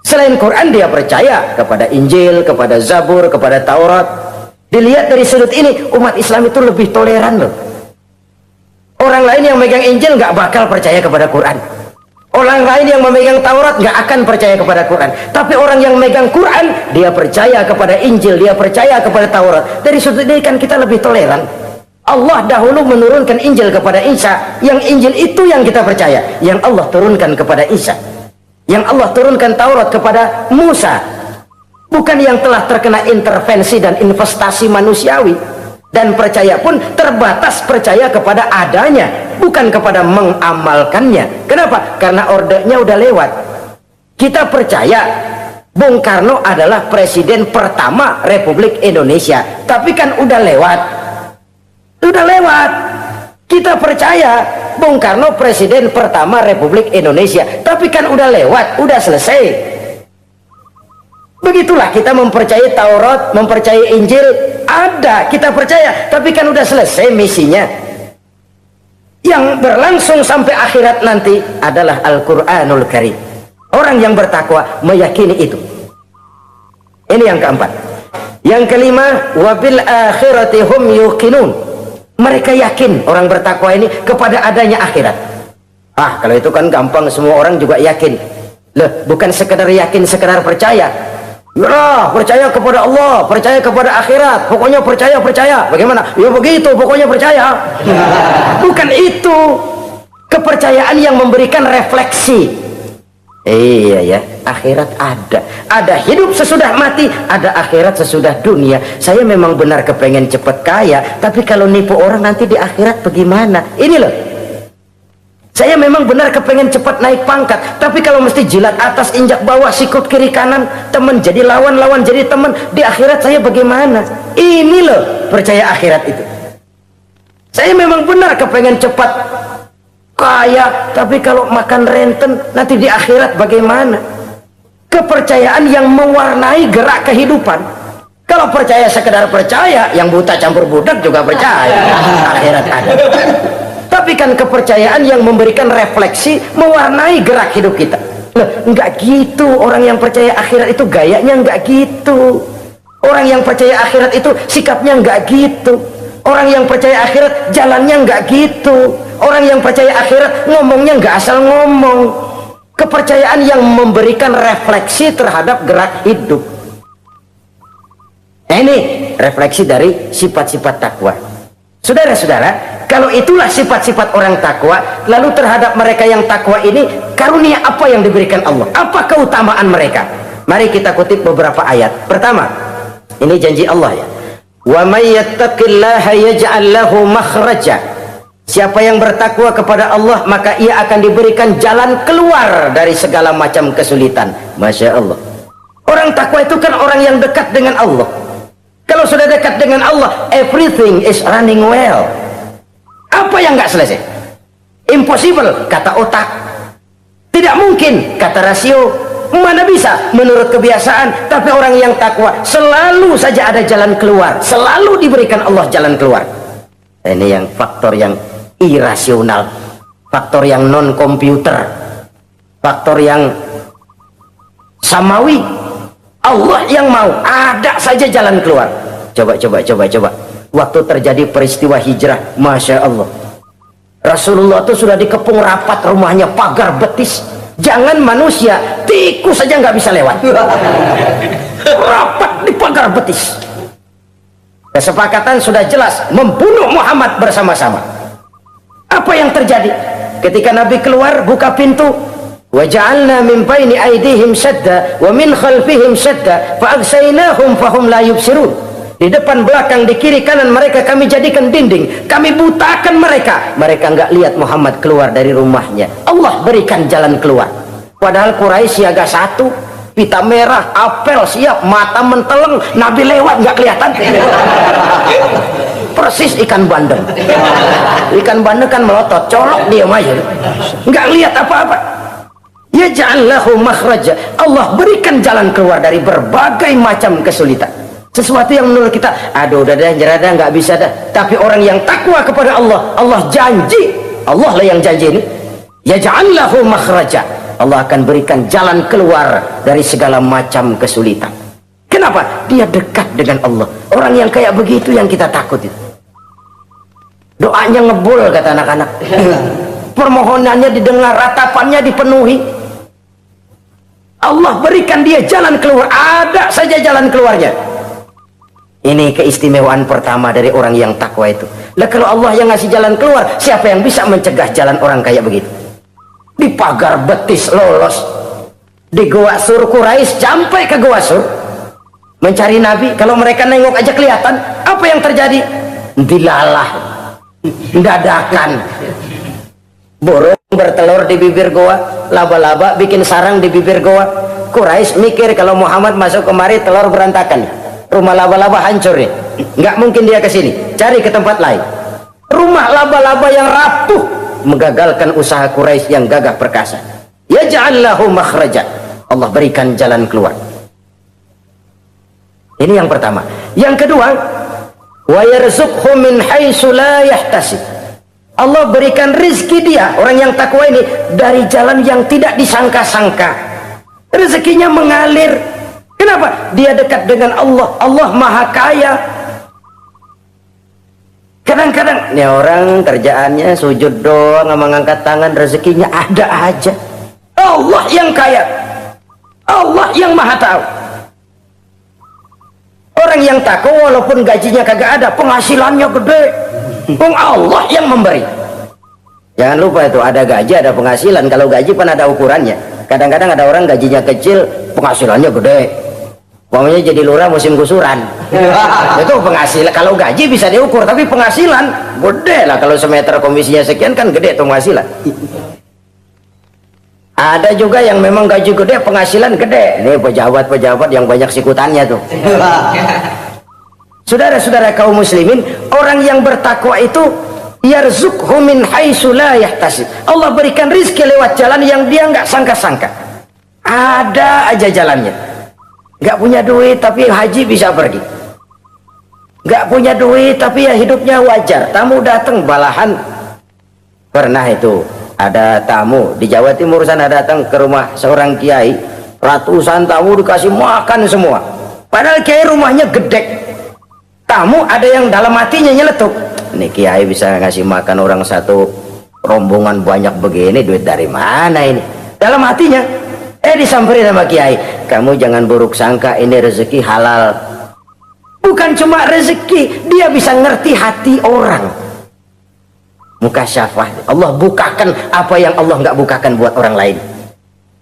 Selain Quran dia percaya kepada Injil, kepada Zabur, kepada Taurat. Dilihat dari sudut ini, umat Islam itu lebih toleran loh. Orang lain yang megang Injil nggak bakal percaya kepada Quran. Orang lain yang memegang Taurat nggak akan percaya kepada Quran. Tapi orang yang megang Quran, dia percaya kepada Injil, dia percaya kepada Taurat. Dari sudut ini kan kita lebih toleran. Allah dahulu menurunkan Injil kepada Isa. Yang Injil itu yang kita percaya. Yang Allah turunkan kepada Isa. Yang Allah turunkan Taurat kepada Musa. Bukan yang telah terkena intervensi dan investasi manusiawi. Dan percaya pun terbatas percaya kepada adanya, bukan kepada mengamalkannya. Kenapa? Karena ordenya udah lewat. Kita percaya Bung Karno adalah presiden pertama Republik Indonesia, tapi kan udah lewat. Udah lewat. Kita percaya Bung Karno presiden pertama Republik Indonesia, tapi kan udah lewat, udah selesai. Begitulah kita mempercayai Taurat, mempercayai Injil, ada, kita percaya, tapi kan udah selesai misinya. Yang berlangsung sampai akhirat nanti adalah Al-Quranul Karim. Orang yang bertakwa meyakini itu. Ini yang keempat. Yang kelima, wabil akhirati hum yuqinun. Mereka yakin, orang bertakwa ini, kepada adanya akhirat. Ah, kalau itu kan gampang, semua orang juga yakin. Loh, bukan sekedar yakin, sekedar percaya. Ya, percaya kepada Allah, percaya kepada akhirat, pokoknya percaya. Bagaimana? Ya begitu, pokoknya percaya. Bukan itu. Kepercayaan yang memberikan refleksi. Iya ya, akhirat ada. Ada hidup sesudah mati, ada akhirat sesudah dunia. Saya memang benar kepengen cepet kaya, tapi kalau nipu orang nanti di akhirat bagaimana? Ini loh. Saya memang benar kepengen cepat naik pangkat, tapi kalau mesti jilat atas injak bawah, sikut kiri kanan, teman jadi lawan, lawan jadi teman, di akhirat saya bagaimana? Ini loh percaya akhirat itu. Saya memang benar kepengen cepat kaya, tapi kalau makan renten nanti di akhirat bagaimana? Kepercayaan yang mewarnai gerak kehidupan. Kalau percaya sekedar percaya, yang buta campur budak juga percaya akhirat ada. Tapi kan kepercayaan yang memberikan refleksi, mewarnai gerak hidup kita. Loh, enggak gitu. Orang yang percaya akhirat itu gayanya enggak gitu. Orang yang percaya akhirat itu sikapnya enggak gitu. Orang yang percaya akhirat jalannya enggak gitu. Orang yang percaya akhirat ngomongnya enggak asal ngomong. Kepercayaan yang memberikan refleksi terhadap gerak hidup. Ini refleksi dari sifat-sifat takwa. Saudara-saudara, kalau itulah sifat-sifat orang takwa, lalu terhadap mereka yang takwa ini, karunia apa yang diberikan Allah? Apa keutamaan mereka? Mari kita kutip beberapa ayat. Pertama, ini janji Allah ya. Wa may yattaqillaha yaj'al lahu makhraja. Siapa yang bertakwa kepada Allah, maka ia akan diberikan jalan keluar dari segala macam kesulitan. Masya Allah. Orang takwa itu kan orang yang dekat dengan Allah. Kalau sudah dekat dengan Allah, everything is running well. Apa yang nggak selesai? Impossible, kata otak. Tidak mungkin, kata rasio. Mana bisa menurut kebiasaan. Tapi orang yang takwa selalu saja ada jalan keluar, selalu diberikan Allah jalan keluar. Ini yang faktor yang irasional, faktor yang non komputer, faktor yang samawi. Allah yang mau, ada saja jalan keluar. Coba. Waktu terjadi peristiwa hijrah, Masya Allah, Rasulullah itu sudah dikepung rapat rumahnya, pagar betis. Jangan manusia, tikus saja nggak bisa lewat. Rapat di pagar betis. Kesepakatan sudah jelas, membunuh Muhammad bersama-sama. Apa yang terjadi? Ketika Nabi keluar, buka pintu, وَجَعَلْنَا مِنْ بَيْنِ أَيْدِيهِمْ شَدَّةً وَمِنْ خَلْفِهِمْ شَدَّةً فَأَغْشَيْنَاهُمْ فَهُمْ لَا يُبْصِرُونَ. Di depan, belakang, di kiri, kanan mereka kami jadikan dinding, kami butakan mereka. Mereka enggak lihat Muhammad keluar dari rumahnya. Allah berikan jalan keluar. Padahal Quraisy siaga satu, pita merah, apel siap, mata menteleng, Nabi lewat enggak kelihatan. Persis ikan bandeng. Ikan bandeng kan melotot, colok dia aja, enggak lihat apa-apa. Yaj'al lahu makhraja. Allah berikan jalan keluar dari berbagai macam kesulitan. Sesuatu yang menurut kita, aduh udah dah, nyerah dah, nggak bisa dah. Tapi orang yang takwa kepada Allah, Allah janji, Allah lah yang janji ini, yaj'al lahu makhraja. Allah akan berikan jalan keluar dari segala macam kesulitan. Kenapa? Dia dekat dengan Allah. Orang yang kayak begitu yang kita takut itu. Doanya ngebul, kata anak-anak. Permohonannya didengar, ratapannya dipenuhi. Allah berikan dia jalan keluar, ada saja jalan keluarnya. Ini keistimewaan pertama dari orang yang takwa itu. Lah kalau Allah yang ngasih jalan keluar, siapa yang bisa mencegah jalan orang kayak begitu? Di pagar betis lolos, di Goa Sur Quraisy sampai ke Goa Sur mencari Nabi. Kalau mereka nengok aja kelihatan. Apa yang terjadi? Dilalah, dadakan. Burung bertelur di bibir goa, laba-laba bikin sarang di bibir goa. Quraisy mikir kalau Muhammad masuk kemari telur berantakan, rumah laba-laba hancur nih, nggak mungkin dia ke sini, cari ke tempat lain. Rumah laba-laba yang rapuh menggagalkan usaha Quraisy yang gagah perkasa. Yaj'al lahu makhraja. Allah berikan jalan keluar. Ini yang pertama. Yang kedua, wa yarzuqhu min haitsu la yahtasib. Allah berikan rizki dia, orang yang takwa ini, dari jalan yang tidak disangka-sangka. Rezekinya mengalir. Kenapa? Dia dekat dengan Allah. Allah maha kaya. Kadang-kadang ini orang kerjaannya sujud doang, mengangkat tangan, rezekinya ada aja. Allah yang kaya, Allah yang maha tahu. Orang yang takwa walaupun gajinya kagak ada, penghasilannya gede. Allah yang memberi. Jangan lupa itu, ada gaji ada penghasilan. Kalau gaji kan ada ukurannya. Kadang-kadang ada orang gajinya kecil, penghasilannya gede. Umpamanya jadi lurah musim gusuran. Itu penghasilan. Kalau gaji bisa diukur, tapi penghasilan gede lah. Kalau semeter komisinya sekian kan gede tuh penghasilan. Ada juga yang memang gaji gede, penghasilan gede. Ini pejabat-pejabat yang banyak sikutannya tuh. Saudara-saudara kaum muslimin, orang yang bertakwa itu yarzuqhu min haitsu la yahtasib. Allah berikan rizki lewat jalan yang dia nggak sangka-sangka. Ada aja jalannya. Nggak punya duit tapi haji bisa pergi. Nggak punya duit tapi ya hidupnya wajar. Tamu datang balahan. Pernah itu ada tamu di Jawa Timur sana datang ke rumah seorang kiai, ratusan tamu dikasih makan semua. Padahal kiai rumahnya gede. Tamu ada yang dalam hatinya nyeletuk, ini kiai bisa ngasih makan orang satu rombongan banyak begini, duit dari mana ini? Dalam hatinya, disamperin sama kiai, kamu jangan buruk sangka, ini rezeki halal. Bukan cuma rezeki, dia bisa ngerti hati orang. Mukasyafah, Allah bukakan apa yang Allah nggak bukakan buat orang lain.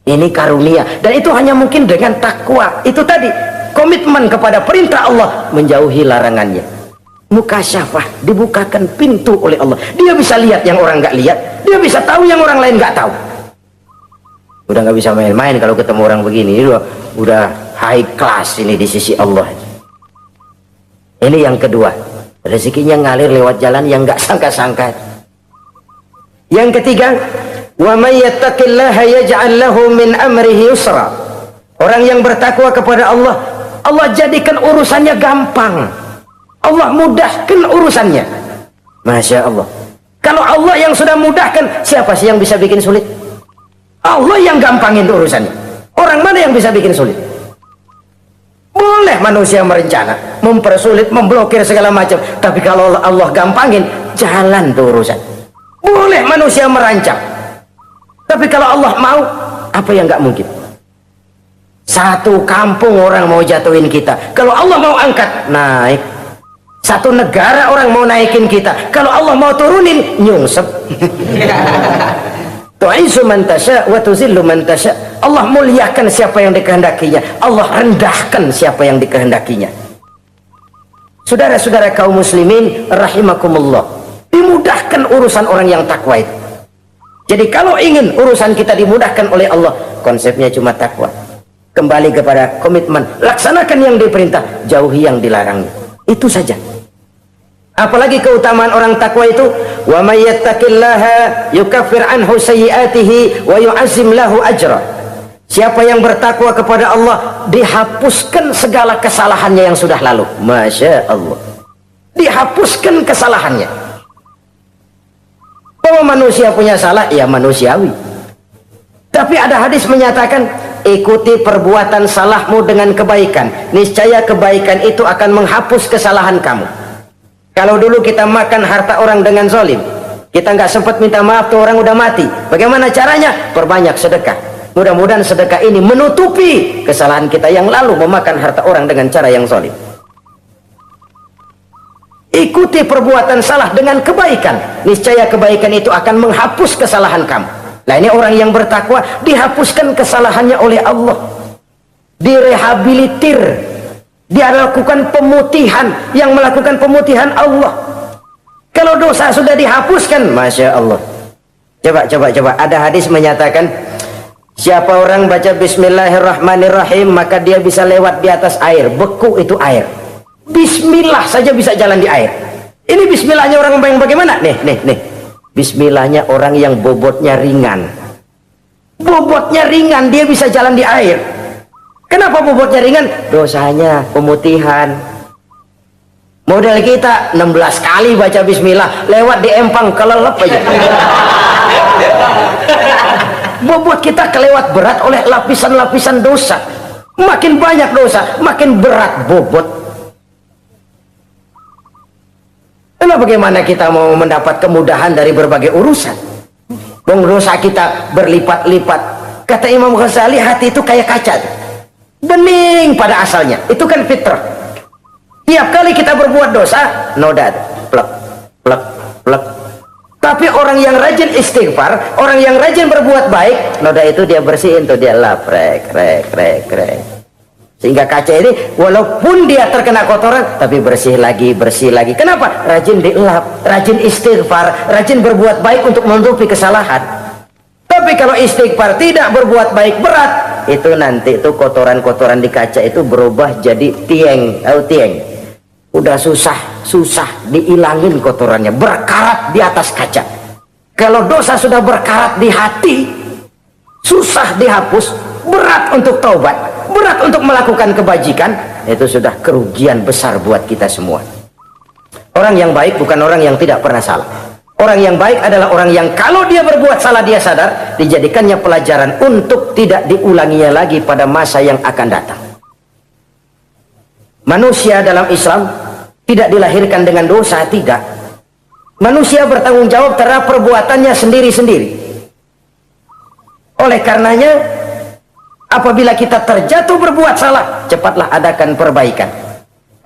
Ini karunia, dan itu hanya mungkin dengan takwa. Itu tadi, komitmen kepada perintah Allah, menjauhi larangannya. Mukasyafah, dibukakan pintu oleh Allah. Dia bisa lihat yang orang nggak lihat, dia bisa tahu yang orang lain nggak tahu. Udah nggak bisa main-main kalau ketemu orang begini. Ini udah high class ini di sisi Allah. Ini yang kedua, rezekinya ngalir lewat jalan yang nggak sangka-sangka. Yang ketiga, wa may yattaqillaha yaj'al lahu min amrihi yusra. Orang yang bertakwa kepada Allah, Allah jadikan urusannya gampang. Allah mudahkan urusannya. Masya Allah. Kalau Allah yang sudah mudahkan, siapa sih yang bisa bikin sulit? Allah yang gampangin urusannya. Orang mana yang bisa bikin sulit? Boleh manusia merencana, mempersulit, memblokir segala macam, tapi kalau Allah gampangin, jalan tuh urusan. Boleh manusia merancang, tapi kalau Allah mau, apa yang nggak mungkin? Satu kampung orang mau jatuhin kita, kalau Allah mau angkat, naik. Satu negara orang mau naikin kita, kalau Allah mau turunin, nyungsep. Tu'izzu man tasya wa tuzillu man tasya. Allah muliakan siapa yang dikehendakinya, Allah rendahkan siapa yang dikehendakinya. Saudara-saudara kaum muslimin rahimakumullah, dimudahkan urusan orang yang takwa itu. Jadi kalau ingin urusan kita dimudahkan oleh Allah, konsepnya cuma takwa. Kembali kepada komitmen, laksanakan yang diperintah, jauhi yang dilarang. Itu saja. Apalagi keutamaan orang takwa itu, wa may yattaqillaha yukaffir anhu sayyi'atihi wa yu'azzim lahu ajra. Siapa yang bertakwa kepada Allah, dihapuskan segala kesalahannya yang sudah lalu. Masya Allah, dihapuskan kesalahannya. Bahwa manusia punya salah, ya manusiawi. Tapi ada hadis menyatakan, ikuti perbuatan salahmu dengan kebaikan, niscaya kebaikan itu akan menghapus kesalahan kamu. Kalau dulu kita makan harta orang dengan zalim, kita nggak sempat minta maaf tuh orang udah mati, bagaimana caranya? Perbanyak sedekah. Mudah-mudahan sedekah ini menutupi kesalahan kita yang lalu memakan harta orang dengan cara yang zalim. Ikuti perbuatan salah dengan kebaikan, niscaya kebaikan itu akan menghapus kesalahan kamu. Nah ini orang yang bertakwa, dihapuskan kesalahannya oleh Allah, direhabilitir, dia lakukan pemutihan. Yang melakukan pemutihan Allah. Kalau dosa sudah dihapuskan, Masya Allah. Coba ada hadis menyatakan, siapa orang baca Bismillahirrahmanirrahim, maka dia bisa lewat di atas air. Beku itu air, Bismillah saja bisa jalan di air. Ini Bismillahnya orang yang bagaimana? Nih Bismillahnya orang yang bobotnya ringan. Bobotnya ringan, dia bisa jalan di air. Kenapa bobotnya ringan? Dosanya pemutihan. Model kita 16 kali baca bismillah, lewat di empang kelelep aja. Bobot kita kelewat berat oleh lapisan-lapisan dosa. Makin banyak dosa, makin berat bobot. Lalu bagaimana kita mau mendapat kemudahan dari berbagai urusan? Dosa kita berlipat-lipat. Kata Imam Ghazali, hati itu kayak kaca, bening pada asalnya. Itu kan fitrah. Tiap kali kita berbuat dosa, noda, plek, plek, plek. Tapi orang yang rajin istighfar, orang yang rajin berbuat baik, noda itu dia bersihin tuh, dia lap, rek. Sehingga kaca ini walaupun dia terkena kotoran tapi bersih lagi. Kenapa? Rajin dielap, rajin istighfar, rajin berbuat baik untuk menutupi kesalahan. Tapi kalau istighfar tidak berbuat baik, berat, itu nanti itu kotoran-kotoran di kaca itu berubah jadi tieng. Udah susah diilangin kotorannya, berkarat di atas kaca. Kalau dosa sudah berkarat di hati, susah dihapus, berat untuk taubat, berat untuk melakukan kebajikan, itu sudah kerugian besar buat kita semua. Orang yang baik bukan orang yang tidak pernah salah. Orang yang baik adalah orang yang kalau dia berbuat salah dia sadar, dijadikannya pelajaran untuk tidak diulanginya lagi pada masa yang akan datang. Manusia dalam Islam tidak dilahirkan dengan dosa, tidak. Manusia bertanggung jawab terhadap perbuatannya sendiri-sendiri. Oleh karenanya, apabila kita terjatuh berbuat salah, cepatlah adakan perbaikan.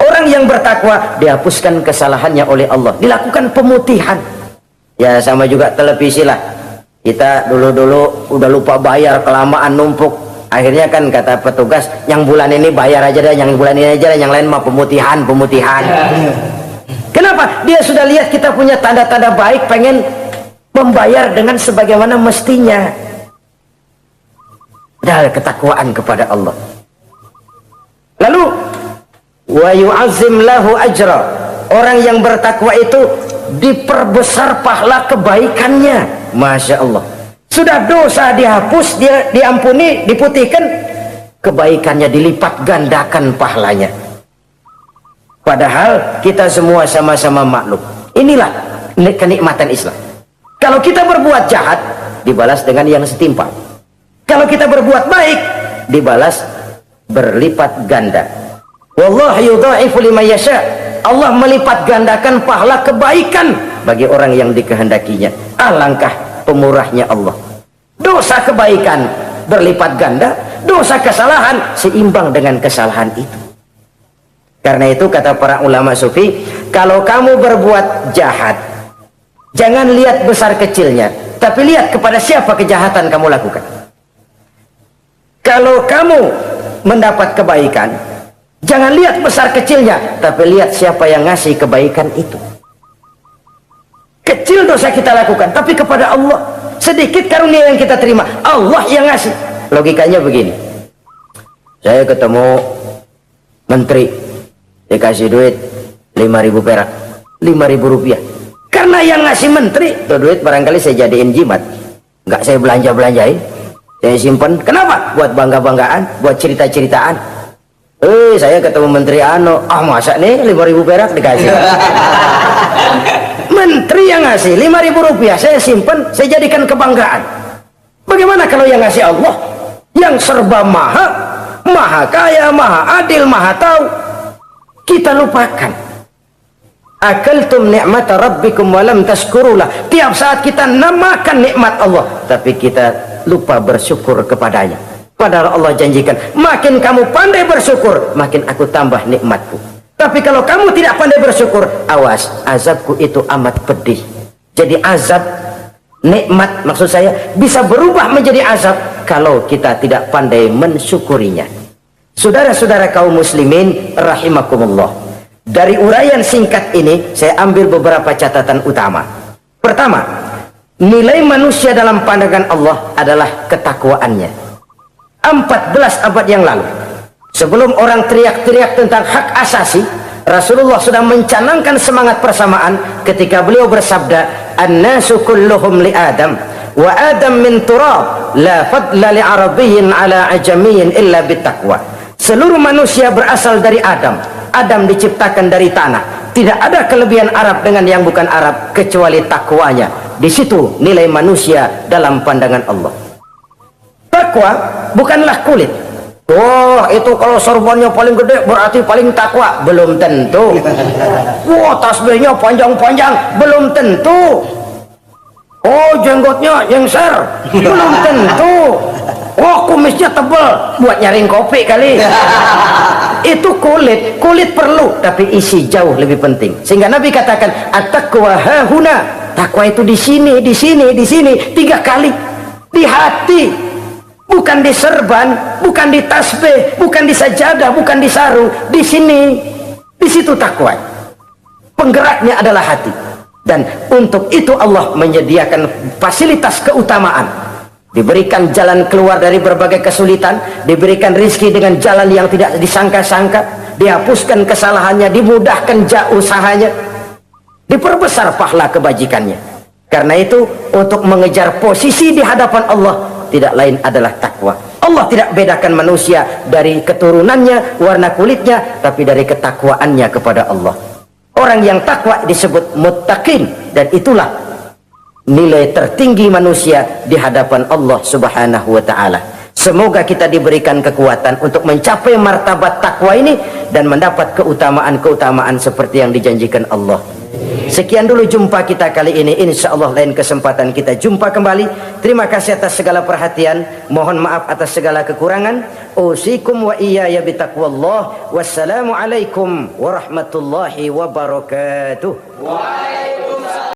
Orang yang bertakwa dihapuskan kesalahannya oleh Allah, dilakukan pemutihan. Ya sama juga televisi lah. Kita dulu udah lupa bayar, kelamaan numpuk. Akhirnya kan kata petugas, yang bulan ini bayar aja dah, yang bulan ini aja dah, yang lain mah pemutihan. Kenapa? Dia sudah lihat kita punya tanda-tanda baik, pengen membayar dengan sebagaimana mestinya. Dari ketakwaan kepada Allah. Lalu wa yu'azzim lahu ajra. Orang yang bertakwa itu diperbesar pahala kebaikannya. Masya Allah. Sudah dosa dihapus, dia diampuni, diputihkan, kebaikannya dilipat gandakan pahalanya. Padahal kita semua sama-sama maklum. Inilah kenikmatan Islam. Kalau kita berbuat jahat, dibalas dengan yang setimpal. Kalau kita berbuat baik, dibalas berlipat ganda. Wallahu yudha'ifu liman yasha. Allah melipat gandakan pahala kebaikan bagi orang yang dikehendakinya. Alangkah pemurahnya Allah. Dosa kebaikan berlipat ganda, dosa kesalahan seimbang dengan kesalahan itu. Karena itu kata para ulama sufi, kalau kamu berbuat jahat, jangan lihat besar kecilnya, tapi lihat kepada siapa kejahatan kamu lakukan. Kalau kamu mendapat kebaikan, jangan lihat besar kecilnya, tapi lihat siapa yang ngasih kebaikan itu. Kecil dosa kita lakukan, tapi kepada Allah. Sedikit karunia yang kita terima, Allah yang ngasih. Logikanya begini. Saya ketemu menteri, dikasih duit 5.000 perak, 5.000 rupiah. Karena yang ngasih menteri, itu duit barangkali saya jadiin jimat. Enggak saya belanja-belanjain. Saya simpan. Kenapa? Buat bangga-banggaan, buat cerita-ceritaan. Saya ketemu menteri masa nih 5.000 perak dikasih. Menteri yang ngasih 5.000 rupiah, saya simpan, saya jadikan kebanggaan. Bagaimana kalau yang ngasih Allah, yang serba maha kaya, maha adil, maha tahu, kita lupakan. Akaltum ni'mata rabbikum walam tashkurulah. Tiap saat kita namakan nikmat Allah, tapi kita lupa bersyukur kepadanya. Padahal Allah janjikan, makin kamu pandai bersyukur, makin aku tambah nikmatku. Tapi kalau kamu tidak pandai bersyukur, awas, azabku itu amat pedih. Jadi azab, nikmat maksud saya, bisa berubah menjadi azab kalau kita tidak pandai mensyukurinya. Saudara-saudara kaum muslimin rahimakumullah, dari uraian singkat ini saya ambil beberapa catatan utama. Pertama, nilai manusia dalam pandangan Allah adalah ketakwaannya. 14 abad yang lalu, sebelum orang teriak-teriak tentang hak asasi, Rasulullah sudah mencanangkan semangat persamaan ketika beliau bersabda, "An-nasu kulluhum li Adam, wa Adam min turab, la fadla li arabiyyin ala ajamiyyin illa bittaqwa." Seluruh manusia berasal dari Adam. Adam diciptakan dari tanah. Tidak ada kelebihan Arab dengan yang bukan Arab kecuali takwanya. Di situ nilai manusia dalam pandangan Allah. Takwa bukanlah kulit. Wah, itu kalau sorbannya paling gede berarti paling takwa. Belum tentu. Wah, tasbihnya panjang-panjang. Belum tentu. Oh, jenggotnya jengser. Belum tentu. Oh, kumisnya tebal buat nyaring kopi kali. Itu kulit. Kulit perlu, tapi isi jauh lebih penting. Sehingga Nabi katakan, at-taqwa hahuna. Takwa itu di sini, di sini, di sini. 3 kali. Di hati. Bukan di serban, bukan di tasbih, bukan di sajadah, bukan di sarung. Di sini, di situ takwa. Penggeraknya adalah hati. Dan untuk itu Allah menyediakan fasilitas keutamaan. Diberikan jalan keluar dari berbagai kesulitan, diberikan rizki dengan jalan yang tidak disangka-sangka, dihapuskan kesalahannya, dimudahkan usahanya, diperbesar pahala kebajikannya. Karena itu, untuk mengejar posisi di hadapan Allah tidak lain adalah takwa. Allah tidak bedakan manusia dari keturunannya, warna kulitnya, tapi dari ketakwaannya kepada Allah. Orang yang takwa disebut muttaqin, dan itulah nilai tertinggi manusia di hadapan Allah Subhanahu wa taala. Semoga kita diberikan kekuatan untuk mencapai martabat takwa ini dan mendapat keutamaan-keutamaan seperti yang dijanjikan Allah. Sekian dulu jumpa kita kali ini. Insyaallah lain kesempatan kita jumpa kembali. Terima kasih atas segala perhatian. Mohon maaf atas segala kekurangan. Usikum wa iyaya bitaqwallah. Wassalamualaikum warahmatullahi wabarakatuh.